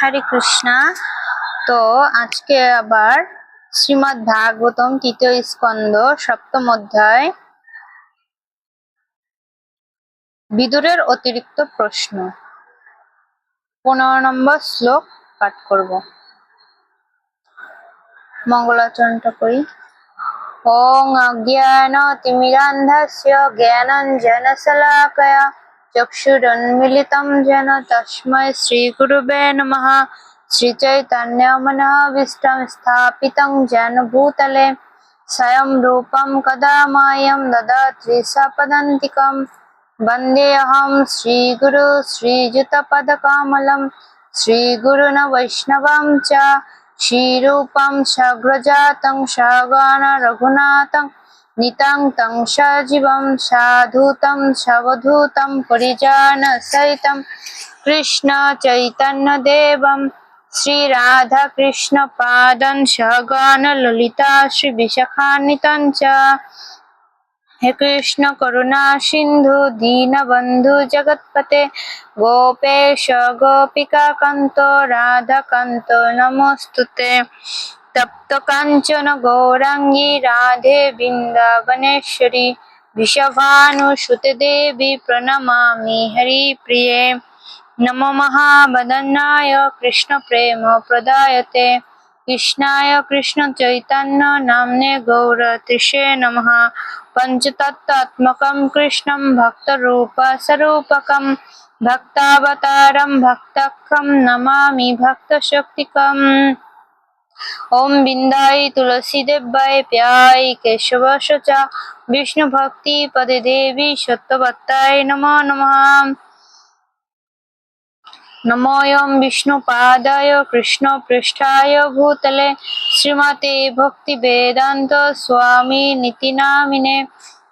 হরে কৃষ্ণা। তো আজকে আবার শ্রীমদ্ ভাগবতম তৃতীয় স্কন্ধ সপ্তম অধ্যায় বিদুরের অতিরিক্ত প্রশ্ন 15 নম্বর শ্লোক পাঠ করব। মঙ্গলাচরণটা করি। ওং অজ্ঞানতিমিরান্ধস্য জ্ঞানাঞ্জনশলাকয়া চক্ষুরুন্মিলিतं येन তস্मै শ্রীগুরুবে নমঃ। শ্রীচৈতন্যমনোভীষ্টং স্থাপিतं येन भूतले स्वयं रूपं कदा मह्यं ददाति स्वपदान्तिकं। वन्देऽहं श्रीगुरु श्रीयुतपदकमलं श्रीगुरून् वैष्णवं च श्रीरूपं सग्रजातं सगण रघुनाथं नितं तं सजीवं साधुतं सवधूतं परिजनसहितं कृष्ण चैतन्यदेवं श्रीराधाकृष्णपादं सगण ललिता श्रीविशाखान्वितं च। हे कृष्ण करुणा सिंधु दीनबंधु जगत्पते गोपेश गोपिका कांतो राधा कांतो नमोस्तुते। तप्त कांचन गौरांगी राधे वृंदावनेश्वरी वृषभानुसुते देवी प्रणमामि हरिप्रिये। नमो महावदनाय कृष्ण प्रेम प्रदायते कृष्णाय कृष्ण चैतन्य नाम्ने गौरतिषे नमः। पंचतत्त्वात्मकं कृष्णं भक्तरूप स्वरूपकं भक्तावतारं भक्तकं नमामि भक्तशक्तिकम्। ओम बिंदाई तुलसी देव्याय प्याय केशवश च विष्णु भक्ति पदे देवी सत्यवत्ताय नमो नमः। नमोऽयं विष्णुपादाय कृष्णपृष्ठाय भूतले श्रीमते भक्तिवेदान्त स्वामिनिति नामिने।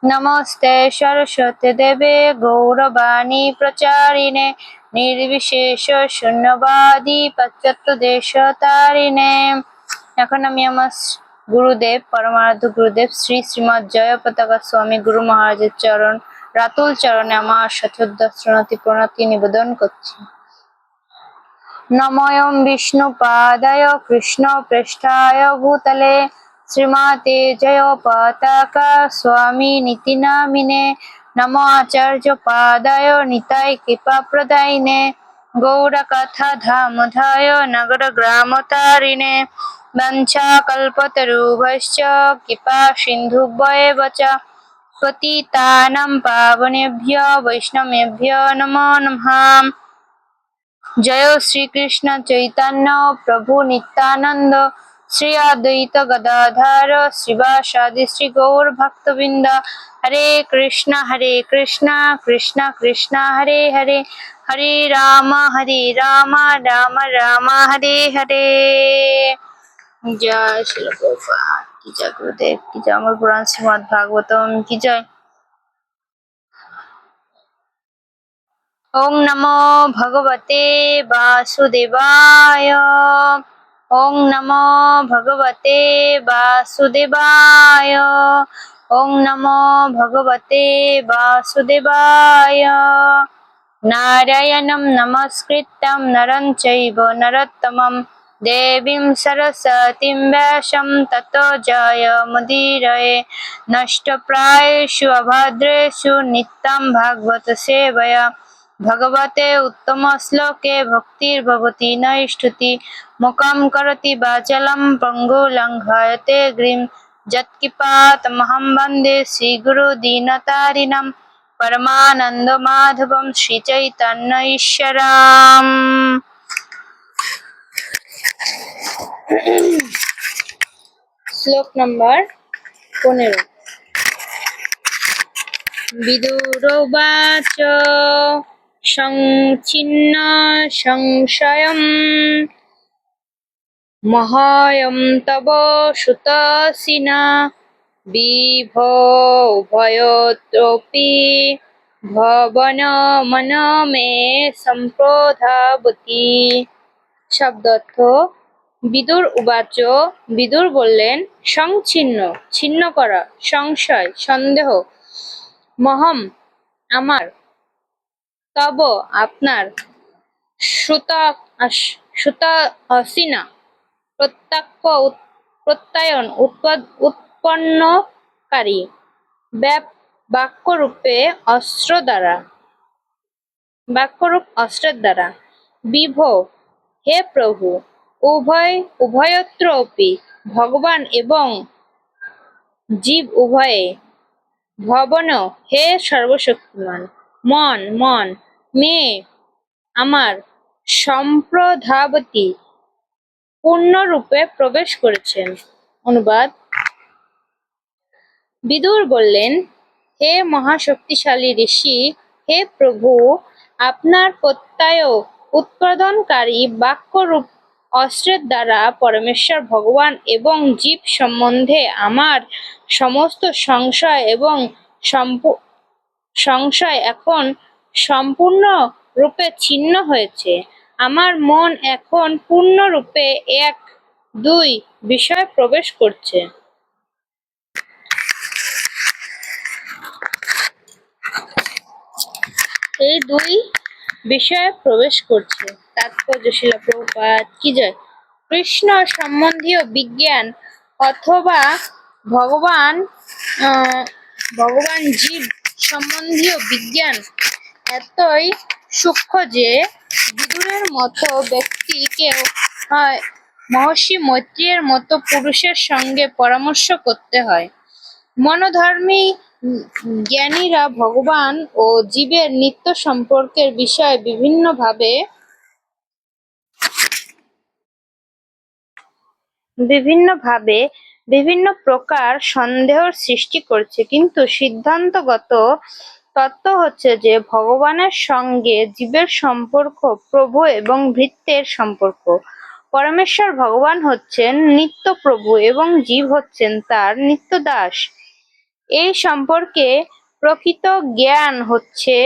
नमस्ते सरस्वती देवे गौरवाणी प्रचारिणे निर्विशेष शून्यवादी पाश्चात्यदेशतारिणे। এখন আমি আমার গুরুদেব পরমারাধ্য গুরুদেব শ্রী শ্রীমৎ জয় পতাকা স্বামী গুরু মহারাজের চরণ রাতুল চরণে আমার শতোদ্দাস্ত্রণতি প্রণতি নিবেদন করছি। नमोऽयं विष्णुपादाय कृष्णपृष्ठाय भूतले श्रीमते जयपताका स्वामिनिति नामिने। नमो आचार्यपादाय निताय कृपाप्रदायिने गौरकथाधामधाय नगरग्रामतारिणे। वंशाकल्पतरुभ्यश्च कृपा सिन्धुभ्येव च पतितानां पावनेभ्यो वैष्णवेभ्यो नमो नमः। जय श्री कृष्ण चैतन्य प्रभु नित्यानंद श्री अद्वैत गदाधर श्रीवासादि श्री गौर भक्तवृंद। हरे कृष्ण कृष्ण कृष्ण हरे हरे हरे राम राम राम हरे हरे। जय श्री प्रभुपाद की जय, गुरुदेव की जय, अमर पुराण श्रीमद् भागवतम की जय। ओम नमो भगवते वासुदेवाय। ओम नमो भगवते वासुदेवाय। ओम नमो भगवते वासुदेवाय। नारायणं नमस्कृत्यं नरं चैव नरोत्तमं देवीं सरस्वतीं व्यासं ततो जयमुदीरये। नष्टप्रायेषु अभद्रेषु नित्यं भागवत सेवया भगवते उत्तम श्लोके भक्तिर्भवति नैष्ठुति। मुखं करोति वाचालं पङ्गुं लङ्घयते गिरिं यत्कृपातमहं वन्दे श्रीगुरु दीनतारिणं परमानन्दमाधवं श्रीचैतन्य ईश्वरम्। श्लोक नंबर 15। विदुरोवाच संचिन्न संशयम् मह्यं तव सुतसिना विभो उभयोरपि भवन मे সম্প্রধাবতি। শব্দার্থ বিদুর উবাচ, বিদুর বললেন, সংছিন্ন ছিন্ন করা, সংশয় সন্দেহ, মহম আমার, তব আপনার, সিনা প্রত্যক্ষ প্রত্যয়ন উৎপন্নকারী বাক্যরূপে অস্ত্রের দ্বারা বিভো, হে প্রভু, উভয়ত্রপি ভগবান এবং জীব উভয়ে, ভবন, হে সর্বশক্তিমান, মন মে আমার সম্প্রধাবতী পূর্ণরূপে প্রবেশ করেছেন। অনুবাদ: বিদুর বললেন, হে মহাশক্তিশালী ঋষি, হে প্রভু, আপনার প্রত্যয় উৎপাদনকারী বাক্যরূপ অস্ত্রের দ্বারা পরমেশ্বর ভগবান এবং জীব সম্বন্ধে আমার সমস্ত সংশয় এখন সম্পূর্ণ রূপে ছিন্ন হয়েছে। আমার মন এখন পূর্ণরূপে দুই বিষয়ে প্রবেশ করছে। এই দুই বিষয়ে প্রবেশ করছে। তাৎপর্য: শ্রীল প্রভুপাদ কি জয়। কৃষ্ণ সম্বন্ধীয় বিজ্ঞান অথবা ভগবান জীব সম্বন্ধীয় বিজ্ঞান এতই সূক্ষ্ম যে বিদুরের মতো ব্যক্তিকেও মহর্ষি মৈত্রেয়ের মতো পুরুষের সঙ্গে পরামর্শ করতে হয়। মনোধর্মী জ্ঞানীরা ভগবান ও জীবের নিত্য সম্পর্কের বিষয়ে বিভিন্ন প্রকার সন্দেহের সৃষ্টি করছে, কিন্তু সিদ্ধান্তগত তত্ত্ব হচ্ছে যে ভগবানের সঙ্গে জীবের সম্পর্ক প্রভু এবং ভৃত্যের সম্পর্ক। পরমেশ্বর ভগবান হচ্ছেন নিত্য প্রভু এবং জীব হচ্ছেন তার নিত্য দাস। এই সম্পর্কে প্রকৃত জ্ঞান হচ্ছে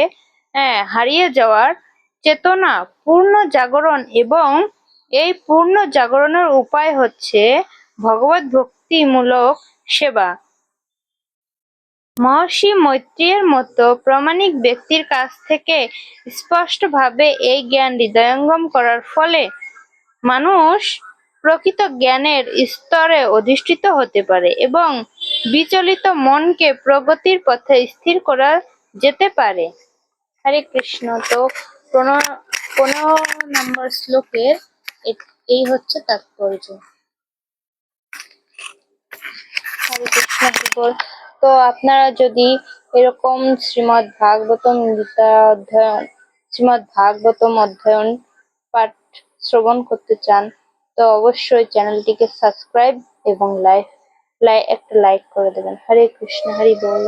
হারিয়ে যাওয়ার চেতনা পূর্ণ জাগরণ, এবং এই পূর্ণ জাগরণের উপায় হচ্ছে ভগবত ভক্তিমূলক সেবা। মহর্ষি মৈত্রেয়ের মতো প্রামাণিক ব্যক্তির কাছ থেকে স্পষ্টভাবে এই জ্ঞান হৃদয়ঙ্গম করার ফলে মানুষ প্রকৃত জ্ঞানের স্তরে অধিষ্ঠিত হতে পারে এবং বিচলিত মনকে প্রগতির পথে স্থির করা যেতে পারে। হরে কৃষ্ণ। তো 15 নম্বর শ্লোকের এই হচ্ছে তাৎপর্য। হরে কৃষ্ণ। হরি বল। তো আপনারা যদি এরকম শ্রীমদ্ ভাগবতম অধ্যয়ন পাঠ শ্রবণ করতে চান, তো অবশ্যই চ্যানেলটিকে সাবস্ক্রাইব এবং একটা লাইক করে দেবেন। হরে কৃষ্ণ। হরি বল।